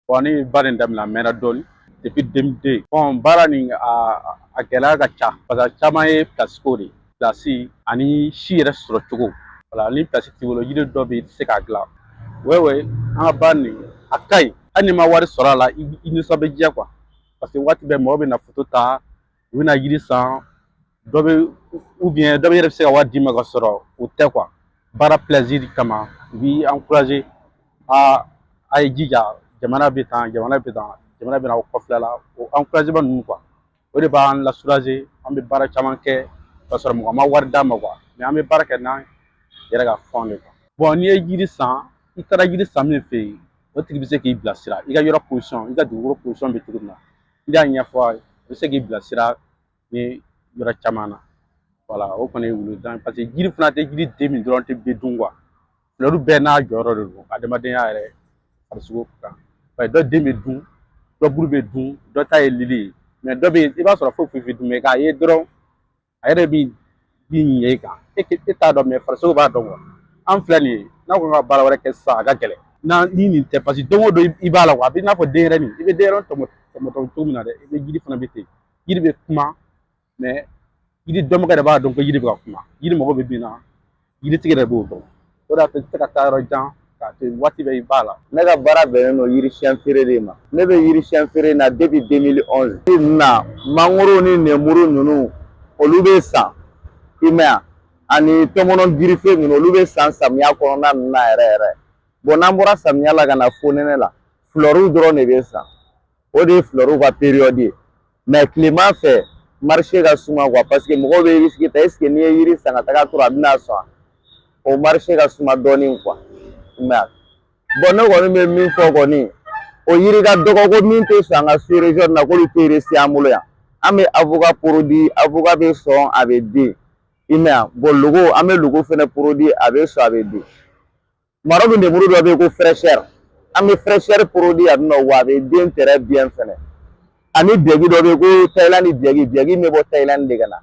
Bon ni baara in daminɛ a mɛnna dɔɔnin depuis 2002. Bon baara nin a gɛlɛya ka ca parce que a caman ye place ko de ye. Place ani si yɛrɛ sɔrɔ cogo. Voilà ni place t'i bolo yiri dɔ bɛ yen i tɛ se k'a dilan. Ouais an ka baara nin a ka ɲi hali ni ma wari sɔrɔ a la i nisɔn bɛ diya quoi parce que waati bɛɛ mɔgɔ bɛ na photo ta u bɛ na yiri san dɔ bɛ ou bien dɔ bɛ yɛrɛ bɛ se ka wari d'i ma ka sɔrɔ o tɛ quoi. Baara plaisir kama u b'i encourager a ye jija jamana bɛ tan jamana bɛ tan jamana bɛna aw kɔfilɛ la o encouragement ninnu quoi o de b'an la soulager an bɛ baara caman kɛ k'a sɔrɔ mɔgɔ ma wari d'an ma quoi mais an bɛ baara kɛ n'an yɛrɛ ka fɛnw de quoi. Bon n'i ye yiri san i taara yiri san min fɛ yen o tigi bɛ se k'i bilasira i ka yɔrɔ position i ka dugukolo position bɛ cogo min na i y'a ɲɛfɔ a ye o bɛ se k'i bilasira ni yɔrɔ caman na voilà o kɔni ye welekan parce que yiri fana tɛ yiri den min dɔrɔn tɛ bɛ dun quoi olu bɛɛ n'a jɔyɔrɔ de don adamadenya yɛrɛ farisogo kan dɔ den bɛ dun dɔ bulu bɛ dun dɔ ta ye lili ye mais dɔ bɛ yen i b'a sɔrɔ foyi foyi dun mɛ k'a ye dɔrɔn a yɛrɛ b'i ɲɛ i kan e t'a dɔn mais farisogo b'a dɔn quoi an filɛ nin ye n'a ko ka baara wɛrɛ kɛ sisan a ka gɛlɛn ni nin tɛ parce que don o don i b'a la quoi a bɛ i n'a fɔ denyɛrɛnin i bɛ denyɛrɛnin tɔmɔ cogo min na dɛ i bɛ yiri fana bɛ ten yiri bɛ kuma mais yiri dɔnbaga de b'a dɔn ko yiri bɛ ka kuma yiri mago bɛ min na yiritigi yɛrɛ b'o dɔn o de y'a to i tɛ se ka taa yɔrɔ jan k'a to waati bɛɛ i b'a la. Ne ka baara bɛnnen don yiri siɲɛ feere de ma. Ne bɛ yiri siɲɛ feere na depuis 2011. Na mangoro ni nemuru ninnu olu bɛ san i mɛn yan ani tɔmɔnɔ girife ninnu olu bɛ san samiya kɔnɔna ninnu na yɛrɛ yɛrɛ. Bon n'an bɔra samiya la ka na fo nɛnɛ la fleurs dɔrɔn de bɛ san o de ye fleurs ka période ye mais tilema fɛ marché ka suma quoi parce que mɔgɔw bɛ risque ta est ce que n'i ye yiri san ka taga turu a bɛna sɔn o marché ka suma dɔɔnin quoi mais bon ne kɔni bɛ min fɔ kɔni o yiri ka dɔgɔ ko min tɛ sɔn an ka sous région na k'olu tɛ réussir an bolo yan an bɛ avocat produit avocat bɛ sɔn a bɛ den i mɛn yan bon logo an bɛ logo fɛnɛ produit a bɛ sɔn a bɛ den Maroc nemuru dɔ bɛ yen ko fraîcheur an bɛ fraîcheur produit a bɛ nɔ wa a bɛ den très bien fɛnɛ ani biyɛgi dɔ bɛ yen ko Thaïlande biyɛgi bɛ bɔ Thaïlande de ka na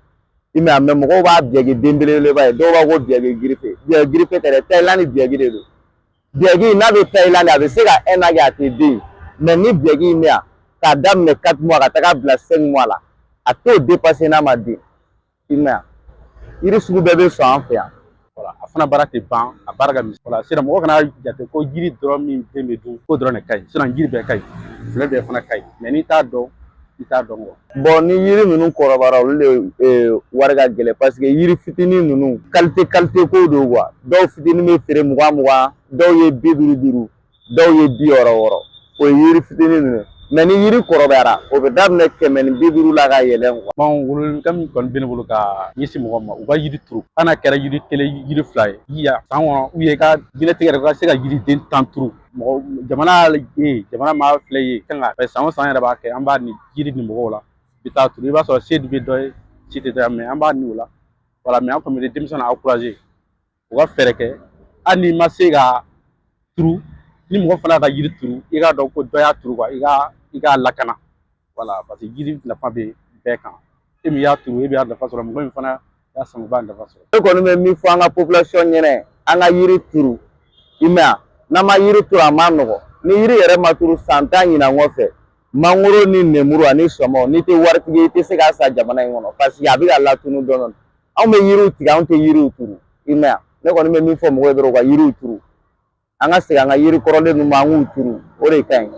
i mɛn yan mais mɔgɔw b'a biyɛgi den belebeleba ye dɔw b'a ko biyɛgi griffé biyɛgi griffé tɛ dɛ Thaïlande biyɛgi de don biyɛgi n'a bɛ Thaïlande a bɛ se ka 1 an kɛ a tɛ den mais ni biyɛgi in bɛ yan k'a daminɛ 4 mois ka taga bila 5 mois la a t'o dépasser n'a ma den i mɛn yan yiri sugu bɛɛ bɛ sɔn an fɛ yan. Voilà a fana baara tɛ ban a baara ka misɛn voilà sinon mɔgɔ kana jate ko yiri dɔrɔn min den bɛ dun ko dɔrɔn de ka ɲi sinon yiri bɛɛ ka ɲi fila bɛɛ fana ka ɲi mais n'i t'a dɔn i t'a dɔn quoi. Bon ni yiri ninnu kɔrɔbayara olu de wari ka gɛlɛn parce que yiri fitinin ninnu qualité ko don quoi dɔw fitinin bɛ feere 20 dɔw ye 50 dɔw ye 60 o ye yiri fitinin ninnu mais ni yiri kɔrɔbayara o bɛ daminɛ 150 la ka yɛlɛn quoi. Bon welewelekan min kɔni bɛ ne bolo ka ɲɛsin mɔgɔw ma u ka yiri turu hali n'a kɛra yiri kelen yiri fila ye yan san kɔnɔ ou bien i ka diɲɛlatigɛ yɛrɛ ka se ka yiriden 10 turu mɔgɔ jamana maa filɛ ye kan ka san o san yɛrɛ b'a kɛ an b'a ni yiri ni mɔgɔw la i bɛ taa turu i b'a sɔrɔ se bɛ dɔ ye si tɛ dɔ ye mais an b'a ni o la voilà mais an kɔni bɛ denmisɛnninw encourager u ka fɛɛrɛ kɛ hali n'i ma se ka turu ni mɔgɔ fana ka yiri turu i k'a dɔn ko dɔ y'a turu quoi i k'a lakana voilà parce que yiri nafa bɛ bɛɛ kan e min y'a turu e bɛ nafa sɔrɔ mɔgɔ min fana y'a san u b'a nafa sɔrɔ. Ne kɔni bɛ min fɔ an ka population ɲɛna an ka yiri turu i mɛn yan n'an ma yiri turu a ma nɔgɔn ni yiri yɛrɛ ma turu san 10 ɲinan kɔfɛ mangoro ni nemuru ani sɔmɔ n'i tɛ waritigi ye i tɛ se k'a san jamana in kɔnɔ parce que a bɛ ka latunu dɔɔnin anw bɛ yiriw tigɛ anw tɛ yiriw turu i mɛn yan ne kɔni bɛ min fɔ mɔgɔw ye dɔrɔn u ka yiriw turu an ka segin an ka yiri kɔrɔlen ninnu ma an k'u turu o de ka ɲi.